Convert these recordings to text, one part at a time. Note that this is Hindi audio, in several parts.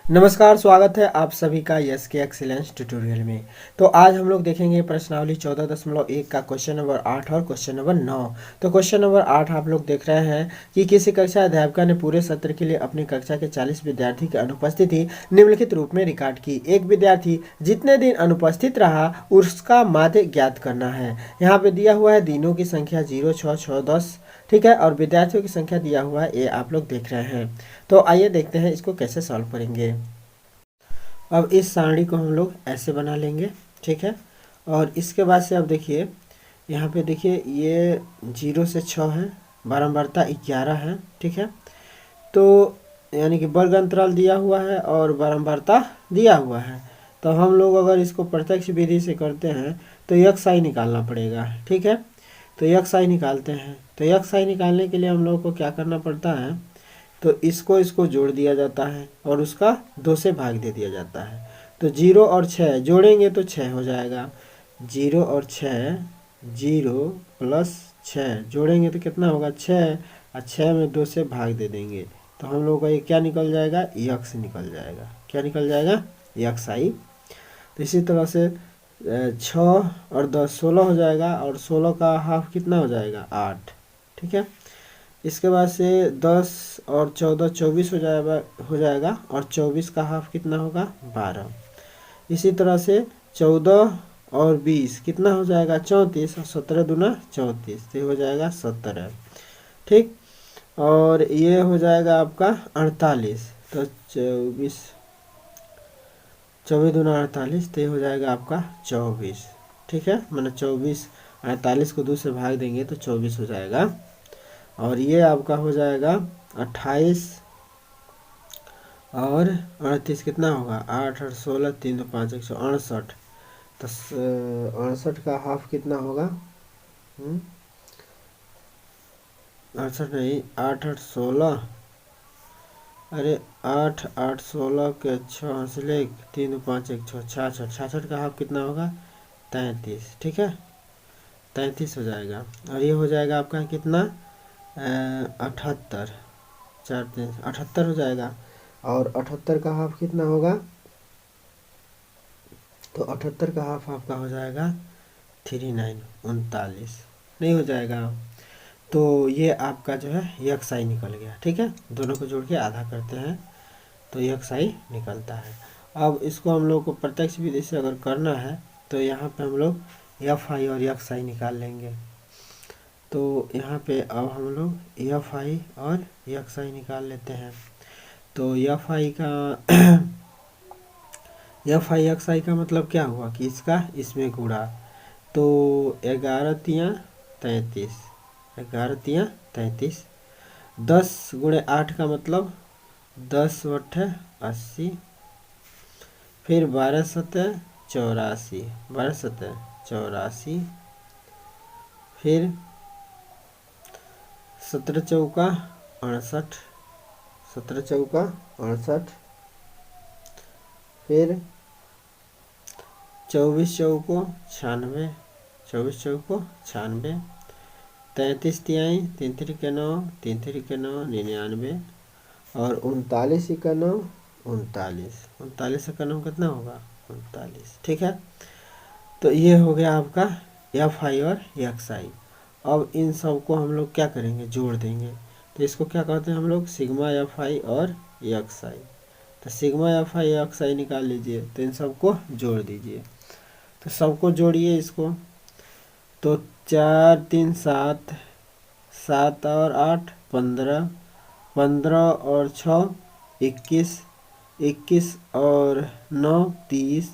नमस्कार, स्वागत है आप सभी का यस के एक्सीलेंस ट्यूटोरियल में। तो आज हम लोग देखेंगे प्रश्नावली 14.1 का क्वेश्चन नंबर 8 और क्वेश्चन नंबर 9। तो क्वेश्चन नंबर 8 आप लोग देख रहे हैं कि किसी कक्षा अध्यापिका ने पूरे सत्र के लिए अपनी कक्षा के 40 विद्यार्थी की अनुपस्थिति निम्नलिखित रूप में रिकॉर्ड की। एक विद्यार्थी जितने दिन अनुपस्थित रहा उसका माध्य ज्ञात करना है। यहाँ पे दिया हुआ है दिनों की संख्या 0, 6, 6, 10, ठीक है, और विद्यार्थियों की संख्या दिया हुआ है, ये आप लोग देख रहे हैं। तो आइए देखते हैं इसको कैसे सॉल्व करेंगे। अब इस सारणी को हम लोग ऐसे बना लेंगे, ठीक है। और इसके बाद से अब देखिए, यहाँ पे देखिए ये 0 से 6 है, बारंबारता 11 है, ठीक है। तो यानी कि वर्ग अंतराल दिया हुआ है और बारंबारता दिया हुआ है। तो हम लोग अगर इसको प्रत्यक्ष विधि से करते हैं तो यक्स आई निकालना पड़ेगा, ठीक है। तो यक्स आई निकालते हैं। तो यक्स आई निकालने के लिए हम लोग को क्या करना पड़ता है, तो इसको जोड़ दिया जाता है और उसका 2 से भाग दे दिया जाता है। तो 0 और 6 जोड़ेंगे तो 6 हो जाएगा। 0 और 6, 0 प्लस 6 जोड़ेंगे तो कितना होगा 6, और 6 में 2 से भाग दे देंगे तो हम लोग का ये क्या निकल जाएगा, यक्स निकल जाएगा। क्या निकल जाएगा, यक्स आई। तो इसी तरह से 6 और 10 16 हो जाएगा, और 16 का हाफ कितना हो जाएगा, 8, ठीक है। इसके बाद से 10 और 14 24 हो जाएगा, और 24 का हाफ कितना होगा, 12। इसी तरह से 14 और 20 कितना हो जाएगा, 34, और 17 दूना 34, तो हो जाएगा 17, ठीक। और ये हो जाएगा आपका 48, तो 24 दूना 48, तो ये हो जाएगा आपका 24, ठीक है। मैंने 24, 48 को 2 से भाग देंगे तो 24 हो जाएगा। और ये आपका हो जाएगा 28 और 38 कितना होगा, 8 और 16, 3 तो 5, 168। तो 68 का हाफ कितना होगा, 68 नहीं, 8 8 16, अरे 8 8 16 के 6 से ले 3 तो 5, 66, 66 का हाफ कितना होगा, 33, ठीक है। 33 हो जाएगा। और ये हो जाएगा आपका कितना, 78, 4 3 78 हो जाएगा। और 78 का हाफ कितना होगा, तो 78 का हाफ आपका हो जाएगा 39, 39 नहीं हो जाएगा। तो ये आपका जो है यक्स आई निकल गया, ठीक है। दोनों को जोड़ के आधा करते हैं तो यक्स आई निकलता है। अब इसको हम लोग को प्रत्यक्ष विधि से अगर करना है तो यहाँ पे हम लोग एफ आई और यक्स आई निकाल लेंगे। तो यहाँ पे अब हम लोग एफ आई और यक्स आई निकाल लेते हैं। तो एफ आई का एफ आई एक्स आई का मतलब क्या हुआ कि इसका इसमें गुणा। तो 11 तियाँ 33, 11 तियाँ 33, 10 गुणे 8 का मतलब 10 बट्ठे 80, फिर 12 सतह 84, 12 सतह 84, फिर 17 चौका 68, 17 चौका 68, फिर 24 चौको 96, 24 चौको 96, 33 तिहाई 3 3 9, 3 3 9 99, और 39 का 9 39, 39 का 9 कितना होगा, 39, ठीक है। तो ये हो गया आपका एफ आई और एक्स आई। अब इन सब को हम लोग क्या करेंगे, जोड़ देंगे। तो इसको क्या कहते हैं हम लोग, सिग्मा एफ आई और एक्स आई। तो सिग्मा एफ आई एक्स आई निकाल लीजिए, तो इन सबको जोड़ दीजिए। तो सबको जोड़िए इसको। तो 4 3 7, 7 और 8 15, 15 और 6 21, 21 और 9 30,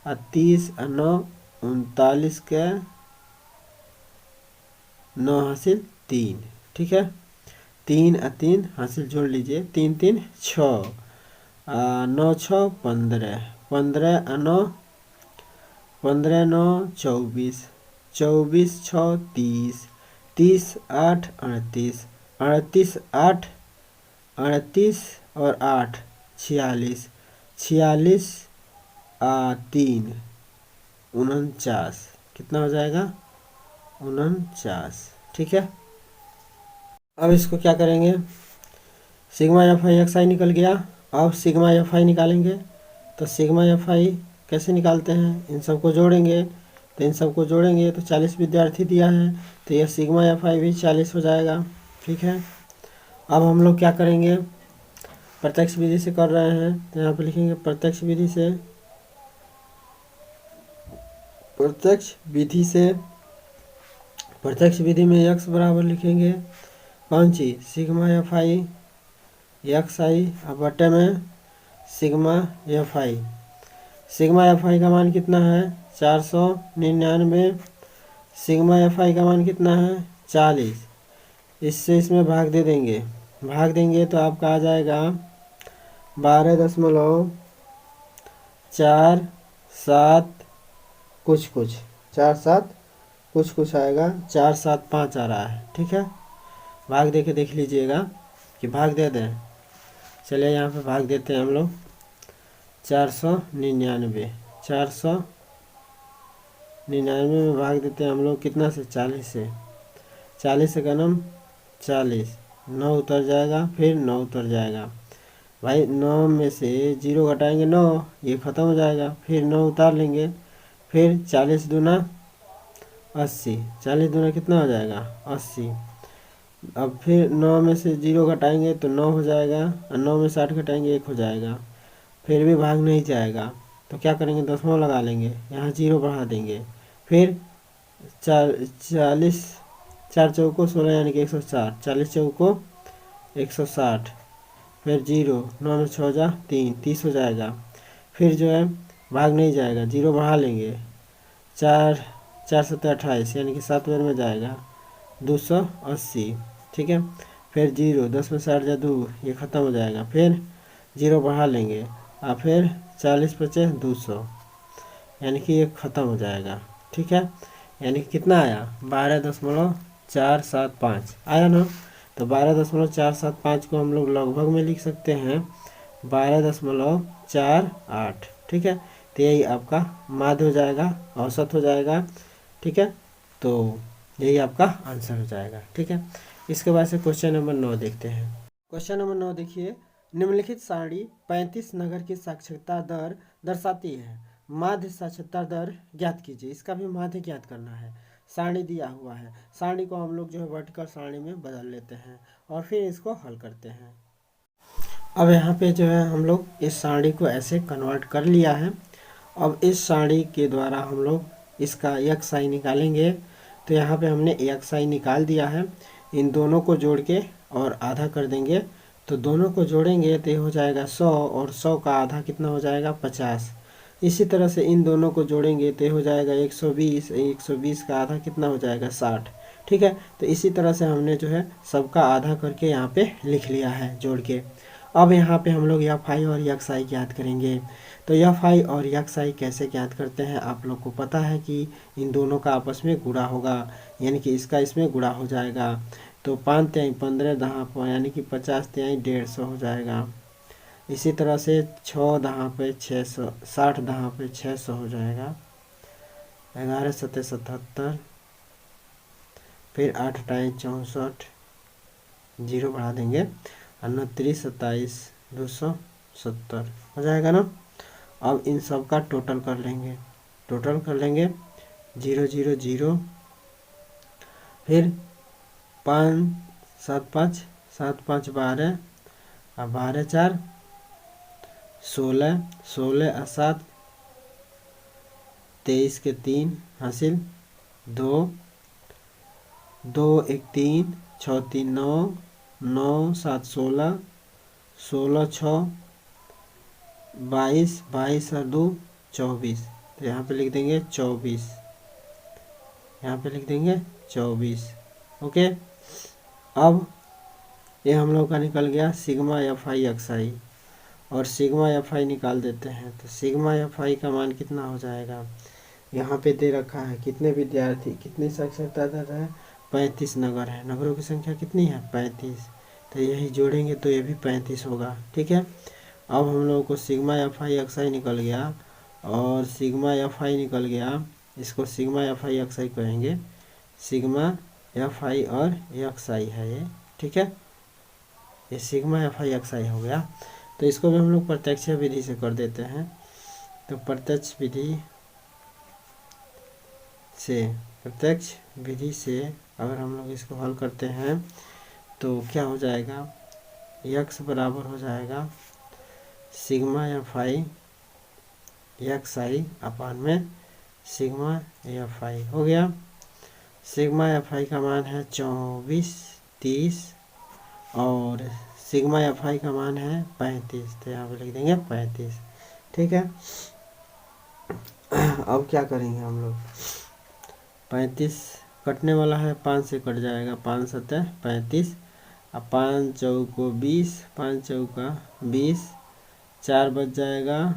और 30 और 9 39 के 9 हासिल 3, ठीक है। 3 और 3 हासिल जोड़ लीजिए, 3 3 6, 9 6 15, 15 और 9 15 9 24, 24 6 30, 30 8 38, 38 8, 38 और 8 46, 46 3 49, कितना हो जाएगा, 49, ठीक है। अब इसको क्या करेंगे, सिग्मा एफ आई एक्स आई निकल गया। अब सिग्मा एफ आई निकालेंगे, तो सिग्मा एफ आई कैसे निकालते हैं, इन सबको जोड़ेंगे, तो इन सबको जोड़ेंगे तो 40 विद्यार्थी दिया है, तो यह सिग्मा एफ आई भी 40 हो जाएगा। ठीक है, अब हम लोग क्या करेंगे, प्रत्यक्ष विधि से कर रहे हैं, तो यहाँ पे लिखेंगे प्रत्यक्ष विधि से, प्रत्यक्ष विधि से, प्रत्यक्ष विधि में x बराबर लिखेंगे कौन चीज, सिग्मा एफ आई एक्स आई, अब बटे में sigma F I. Sigma F I का मान कितना है 499, सिग्मा एफ आई का मान कितना है 40, इससे इसमें भाग दे देंगे, भाग देंगे तो आपका आ जाएगा 12.47 कुछ कुछ, 47 कुछ कुछ आएगा, 475 आ रहा है। ठीक है, भाग दे के देख लीजिएगा कि भाग दे दें। चलिए यहाँ पे भाग देते हैं हम लोग, 499, 499 में भाग देते हैं हम लोग कितना से, 40 से, 40 से गनम 40, 9 उतर जाएगा, फिर 9 उतर जाएगा भाई, 9 में से 0 घटाएंगे 9, ये ख़त्म हो जाएगा, फिर 9 उतार लेंगे, फिर 40 दूना 80, 40 दूना कितना हो जाएगा 80, अब फिर 9 में से 0 घटाएंगे तो 9 हो जाएगा, और 9 में 60 घटाएंगे 1 हो जाएगा, फिर भी भाग नहीं जाएगा, तो क्या करेंगे, दशमलव लगा लेंगे, यहाँ 0 बढ़ा देंगे, फिर 40, 4 चौको 16 यानी कि 160, 40 चौको 160, फिर 0, 9 में 6 जा 3, 30 हो जाएगा, फिर जो है भाग नहीं जाएगा, 0 बढ़ा लेंगे, 4 4 7 28 यानी कि 7 बार में जाएगा 280। ठीक है, फिर 0, 10 में 60 जा 2, ये ख़त्म हो जाएगा, फिर 0 बढ़ा लेंगे, और फिर 40 बचे 200 यानी कि ये ख़त्म हो जाएगा। ठीक है, यानी कि कितना आया 12.475 आया ना, तो 12.475 को हम लोग लगभग में लिख सकते हैं 12.48। ठीक है, तो यही आपका माध्य हो जाएगा, औसत हो जाएगा। ठीक है, तो यही आपका आंसर हो जाएगा। ठीक है, इसके बाद से क्वेश्चन नंबर 9 देखते हैं। क्वेश्चन नंबर 9 देखिए, निम्नलिखित सारणी 35 नगर की साक्षरता दर दर्शाती है, माध्य साक्षरता दर ज्ञात कीजिए। इसका भी माध्य ज्ञात करना है, सारणी दिया हुआ है, सारणी को हम लोग जो है वर्टिकल सारणी में बदल लेते हैं और फिर इसको हल करते हैं। अब यहाँ पे जो है हम लोग इस सारणी को ऐसे कन्वर्ट कर लिया है। अब इस सारणी के द्वारा हम लोग इसका एक्स आई निकालेंगे, तो यहाँ पे हमने एक्स आई निकाल दिया है, इन दोनों को जोड़ के और आधा कर देंगे, तो दोनों को जोड़ेंगे तो ये हो जाएगा 100, और 100 का आधा कितना हो जाएगा 50। इसी तरह से इन दोनों को जोड़ेंगे तो ये हो जाएगा 120, 120 का आधा कितना हो जाएगा 60। ठीक है, तो इसी तरह से हमने जो है सबका आधा करके यहाँ पे लिख लिया है जोड़ के। अब यहाँ पे हम लोग एफ आई और एक्स आई ज्ञात करेंगे, तो एफ आई और एक्स आई कैसे ज्ञात करते हैं, आप लोग को पता है कि इन दोनों का आपस में गुणा होगा, यानी कि इसका इसमें गुणा हो जाएगा, तो 5 तिहाई 15 दहाँ यानी कि 50 तिहाई 150 हो जाएगा। इसी तरह से 6 दहाँ पे 600, 60 दहाँ पे 600 हो जाएगा, 11 सत्ते 77, फिर 8 टाई 64, 0 बढ़ा देंगे, 29 27 270 हो जाएगा ना। अब इन सब का टोटल कर लेंगे, टोटल कर लेंगे 0 0 0, फिर 5 7 5 7 5 12, और 12 4 16, 16 और 7 23 के 3 हासिल 2 2 1 3 6 3 9 9 7 16 16 6 22 22 और 2 24, तो यहाँ पे लिख देंगे 24, यहाँ पे लिख देंगे 24। ओके, अब ये हम लोग का निकल गया सिग्मा एफ आई एक्स आई, और सिग्मा एफ आई निकाल देते हैं, तो सिग्मा एफ आई का मान कितना हो जाएगा, यहाँ पे दे रखा है कितने विद्यार्थी, कितनी साक्षरता दर है 35 नगर है, नगरों की संख्या कितनी है 35, तो यही जोड़ेंगे तो ये भी 35 होगा। ठीक है, अब हम लोगों को सिग्मा एफ आई एक्स आई निकल गया, और सिग्मा एफ आई निकल गया, इसको सिग्मा एफ आई एक्स आई कहेंगे, सिग्मा एफ आई और एक्स आई है ये। ठीक है, ये सिग्मा एफ आई एक्स आई हो गया। तो इसको भी हम लोग प्रत्यक्ष विधि से कर देते हैं। तो प्रत्यक्ष विधि से अगर हम लोग इसको हल करते हैं तो क्या हो जाएगा, x बराबर हो जाएगा सिग्मा एफ आई एक्स आई अपान में सिग्मा एफ आई हो गया। सिग्मा एफ आई का मान है 24, 30 और सिग्मा एफ आई का मान है 35, तो यहाँ पे लिख देंगे 35। ठीक है, अब क्या करेंगे हम लोग, 35 कटने वाला है, 5 से कट जाएगा, 5 सतह 35, अब 5 चौको 20, 5 चौका 20, 4 बच जाएगा,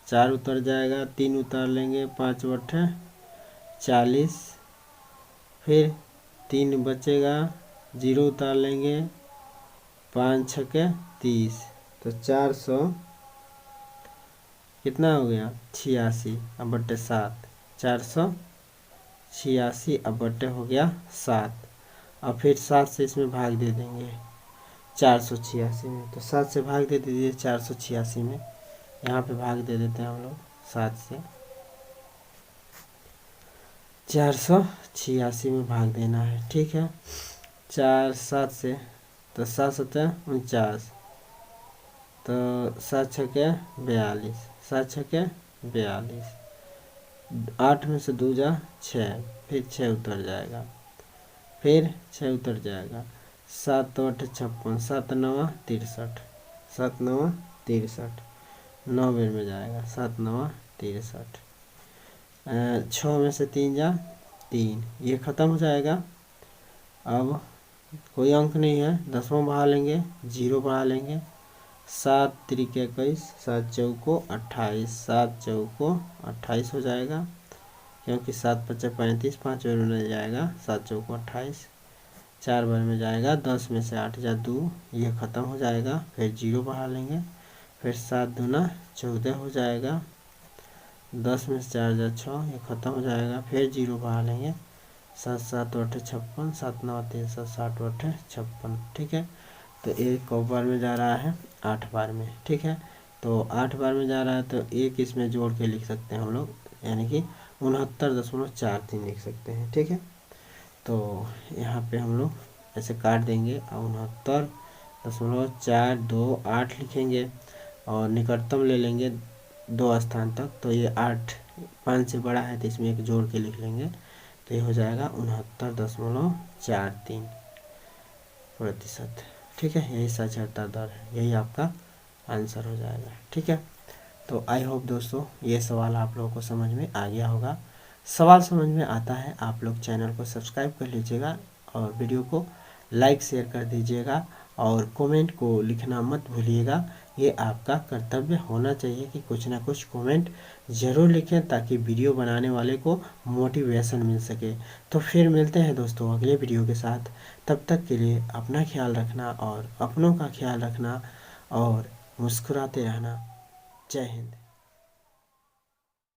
4 उतर जाएगा, 3 उतार लेंगे, 5 बट्ठे 40, फिर 3 बचेगा, 0 उतार लेंगे, 5 छके 30, तो 400 कितना हो गया 86 अब बट्टे 7, 486 अब बट्टे हो गया 7। अब फिर 7 से इसमें भाग दे देंगे 486 में, तो 7 से भाग दे दीजिए 486 में, यहाँ पे भाग दे देते हैं हम लोग 7 से, 486 में भाग देना है। ठीक है, 4 7 से, तो 7 सतह 49, तो 7 छके 42, 7 छके 42, 8 में से 2 जा 6, फिर 6 उतर जाएगा, फिर 6 उतर जाएगा, 7 तो 8 56, 7 9 63, 7 9 63, 9 बेर में जाएगा, 7 9 63, 6 में से 3 जा 3, ये ख़त्म हो जाएगा। अब कोई अंक नहीं है, 10वां बढ़ा लेंगे, 0 बढ़ा लेंगे, 7 त्रिक 21, 7 चौको 28, 7 चौको 28 हो जाएगा, क्योंकि 7 पच्चे 35, 5 बार में जाएगा, 7 चौको 28, 4 बार में जाएगा, 10 में से 8 जा 2, ये ख़त्म हो जाएगा, फिर 0 बढ़ा लेंगे, फिर 7 दूना 14 हो जाएगा, 10 में से 4 जा 6, ये ख़त्म हो जाएगा, फिर 0 बढ़ा लेंगे, 7 7 8 56, 7 9 360, 60 8 56। ठीक है, तो एक बार में जा रहा है 8 बार में। ठीक है, तो 8 बार में जा रहा है तो एक इसमें जोड़ के लिख सकते हैं हम लोग, यानी कि 69.43 लिख सकते हैं। ठीक है, तो यहाँ पे हम लोग ऐसे काट देंगे और 69.428 लिखेंगे और निकटतम ले लेंगे 2 स्थान तक, तो ये 8 5 से बड़ा है तो इसमें एक जोड़ के लिख लेंगे, तो ये हो जाएगा 69.43%। ठीक है, यही साक्षरता दर है, यही आपका आंसर हो जाएगा। ठीक है, तो आई होप दोस्तों ये सवाल आप लोगों को समझ में आ गया होगा। सवाल समझ में आता है आप लोग चैनल को सब्सक्राइब कर लीजिएगा और वीडियो को लाइक शेयर कर दीजिएगा और कमेंट को लिखना मत भूलिएगा। ये आपका कर्तव्य होना चाहिए कि कुछ ना कुछ कमेंट ज़रूर लिखें ताकि वीडियो बनाने वाले को मोटिवेशन मिल सके। तो फिर मिलते हैं दोस्तों अगले वीडियो के साथ, तब तक के लिए अपना ख्याल रखना और अपनों का ख्याल रखना और मुस्कुराते रहना। जय हिंद।